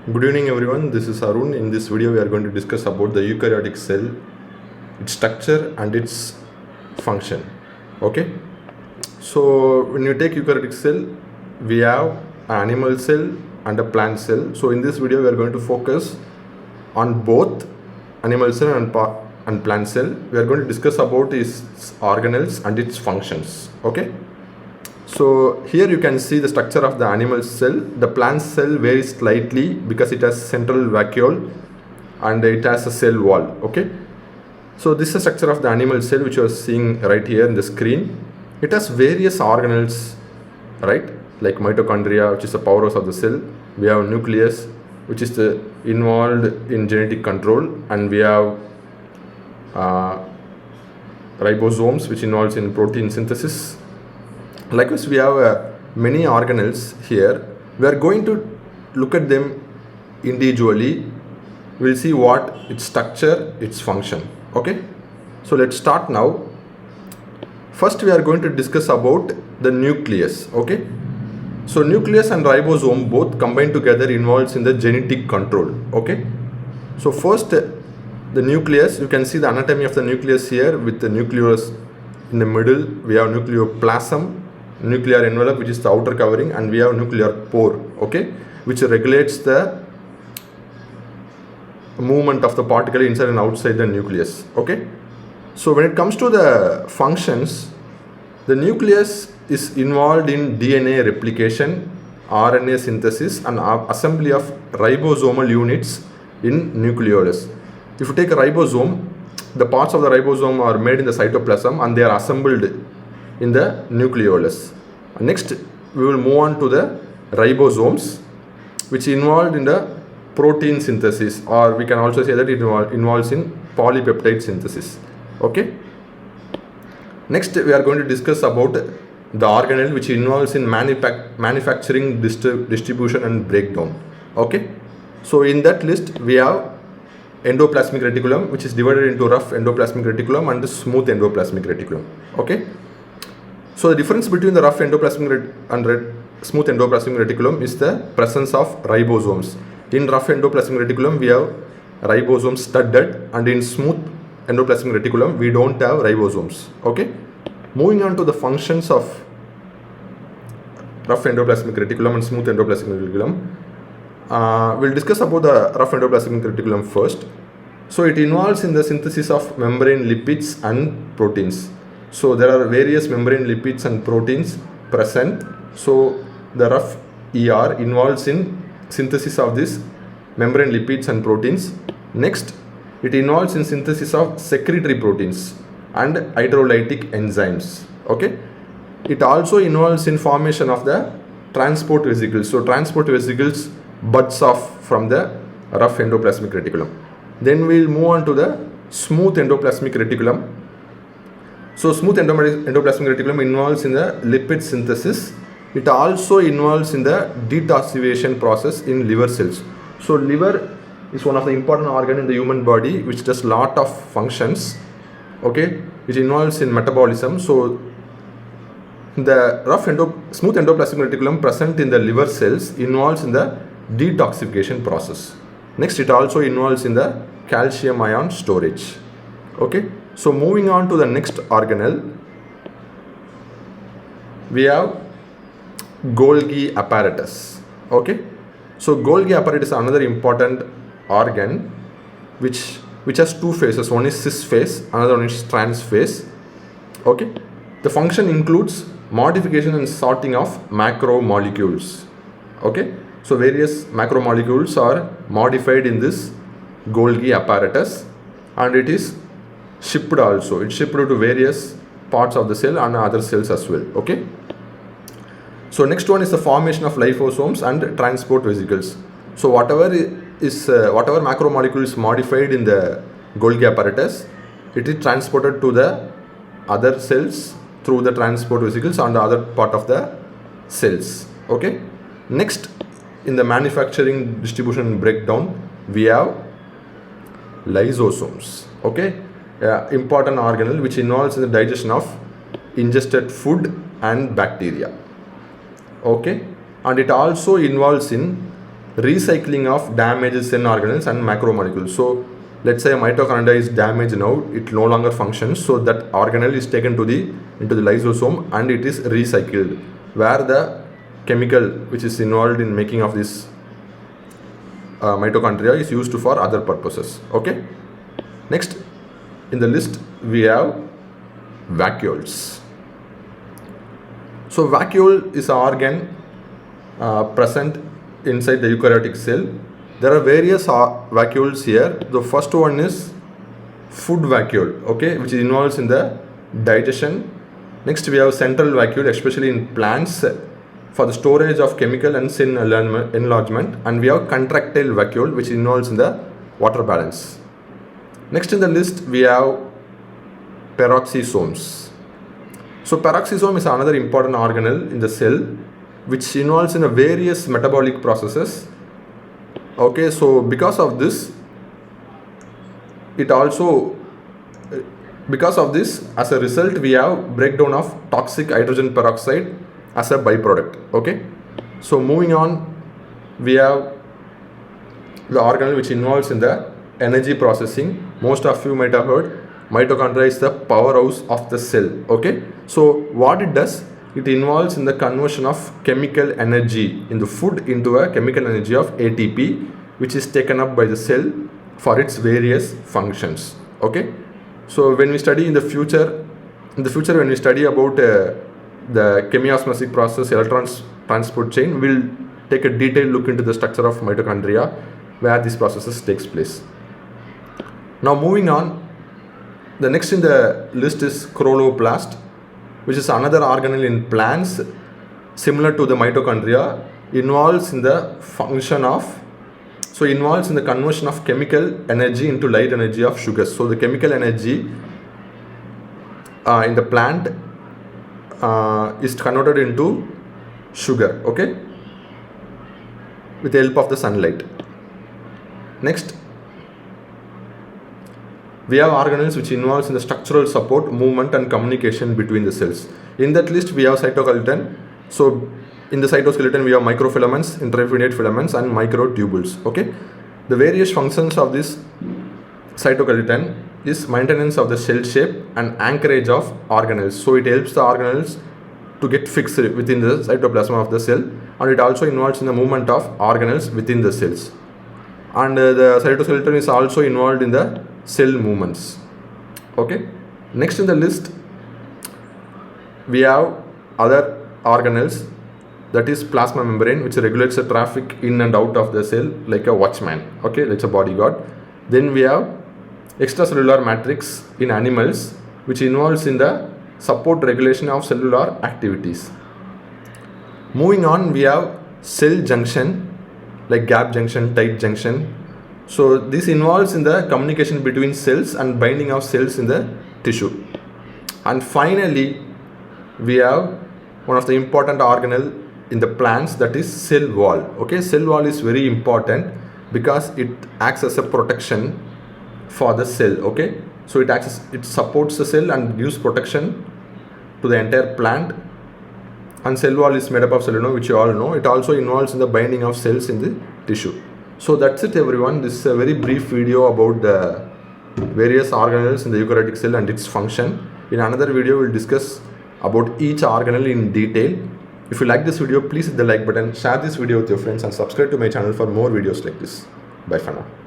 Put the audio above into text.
Good evening everyone, this is Arun. In this video we are going to discuss about the eukaryotic cell, its structure and its function. Okay, so when you take eukaryotic cell, we have an animal cell and a plant cell. So in this video we are going to focus on both animal cell and plant cell. We are going to discuss about its organelles and its functions. Okay, so here you can see the structure of the animal cell. The plant cell varies slightly because it has central vacuole and it has a cell wall. Okay, so this is the structure of the animal cell which you are seeing right here in the screen. It has various organelles, right, like mitochondria, which is the powerhouse of the cell. We have nucleus, which is involved in genetic control, and we have ribosomes, which involves in protein synthesis. Likewise, we have many organelles here. We are going to look at them individually. We'll see what its structure, its function. Okay, so let's start now. First, we are going to discuss about the nucleus. Okay, so nucleus and ribosome both combined together involves in the genetic control. Okay, so first the nucleus, you can see the anatomy of the nucleus here with the nucleus in the middle. We have nucleoplasm, nuclear envelope, which is the outer covering, and we have nuclear pore, okay, which regulates the movement of the particle inside and outside the nucleus. Okay, so when it comes to the functions, the nucleus is involved in DNA replication, RNA synthesis, and assembly of ribosomal units in nucleolus. If you take a ribosome, the parts of the ribosome are made in the cytoplasm and they are assembled in the nucleolus. Next, we will move on to the ribosomes, which involved in the protein synthesis, or we can also say that it involves in polypeptide synthesis. Okay. Next, we are going to discuss about the organelle, which involves in manufacturing, distribution and breakdown. Okay. So in that list, we have endoplasmic reticulum, which is divided into rough endoplasmic reticulum and smooth endoplasmic reticulum. Okay. So the difference between the rough endoplasmic and smooth endoplasmic reticulum is the presence of ribosomes. In rough endoplasmic reticulum, we have ribosomes studded, and in smooth endoplasmic reticulum, we don't have ribosomes. Okay. Moving on to the functions of rough endoplasmic reticulum and smooth endoplasmic reticulum. We'll discuss about the rough endoplasmic reticulum first. So it involves in the synthesis of membrane lipids and proteins. So there are various membrane lipids and proteins present. So the rough ER involves in synthesis of this membrane lipids and proteins. Next, it involves in synthesis of secretory proteins and hydrolytic enzymes. Okay. It also involves in formation of the transport vesicles. So transport vesicles buds off from the rough endoplasmic reticulum. Then we'll move on to the smooth endoplasmic reticulum. So smooth endoplasmic reticulum involves in the lipid synthesis. It also involves in the detoxification process in liver cells. So liver is one of the important organ in the human body which does lot of functions, okay, which involves in metabolism. So the smooth endoplasmic reticulum present in the liver cells involves in the detoxification process. Next, it also involves in the calcium ion storage. Okay, so moving on to the next organelle, we have Golgi apparatus. Okay, so Golgi apparatus is another important organ which has two phases. One is cis phase, another one is trans phase. Okay, the function includes modification and sorting of macromolecules. Okay, so various macromolecules are modified in this Golgi apparatus, and it is shipped also. It's shipped to various parts of the cell and other cells as well. Okay. So next one is the formation of lysosomes and transport vesicles. So whatever macromolecule is modified in the Golgi apparatus, it is transported to the other cells through the transport vesicles and the other part of the cells. Okay. Next, in the manufacturing, distribution and breakdown, we have lysosomes. Okay, important organelle which involves in the digestion of ingested food and bacteria. Okay, and it also involves in recycling of damaged cell organelles and macromolecules. So let's say mitochondria is damaged now, it no longer functions, so that organelle is taken to the into the lysosome and it is recycled, where the chemical which is involved in making of this mitochondria is used for other purposes. Okay. Next in the list we have vacuoles. So vacuole is an organ present inside the eukaryotic cell. There are various vacuoles here. The first one is food vacuole, okay, which involves in the digestion. Next we have central vacuole, especially in plants, for the storage of chemical and cell enlargement. And we have contractile vacuole, which involves in the water balance. Next in the list we have peroxisomes. So peroxisome is another important organelle in the cell, which involves in a various metabolic processes. Okay, so because of this, as a result, we have breakdown of toxic hydrogen peroxide as a byproduct. Okay, so moving on, we have the organelle which involves in the energy processing. Most of you might have heard mitochondria is the powerhouse of the cell. Okay, so what it does, it involves in the conversion of chemical energy in the food into a chemical energy of ATP, which is taken up by the cell for its various functions. Okay, so when we study in the future when we study about the chemiosmotic process, electrons transport chain, we'll take a detailed look into the structure of mitochondria where these processes takes place. Now moving on, the next in the list is chloroplast, which is another organelle in plants similar to the mitochondria, involves in the conversion of chemical energy into light energy of sugars. So the chemical energy in the plant is converted into sugar, okay, with the help of the sunlight. Next we have organelles which involves in the structural support, movement and communication between the cells. In that list we have cytoskeleton. So in the cytoskeleton we have microfilaments, intermediate filaments and microtubules. Okay, the various functions of this cytoskeleton is maintenance of the cell shape and anchorage of organelles. So it helps the organelles to get fixed within the cytoplasm of the cell, and it also involves in the movement of organelles within the cells. And the cytoskeleton is also involved in the cell movements. Okay, next in the list we have other organelles, that is plasma membrane, which regulates the traffic in and out of the cell like a watchman. Okay, like a bodyguard. Then we have extracellular matrix in animals, which involves in the support regulation of cellular activities. Moving on, we have cell junction, like gap junction, tight junction. So this involves in the communication between cells and binding of cells in the tissue. And finally we have one of the important organelle in the plants, that is cell wall. Okay, cell wall is very important because it acts as a protection for the cell. Okay, so it supports the cell and gives protection to the entire plant. And cell wall is made up of cellulose, which you all know. It also involves in the binding of cells in the tissue. So that's it everyone. This is a very brief video about the various organelles in the eukaryotic cell and its function. In another video we'll discuss about each organelle in detail. If you like this video, please hit the like button, share this video with your friends and subscribe to my channel for more videos like this. Bye for now.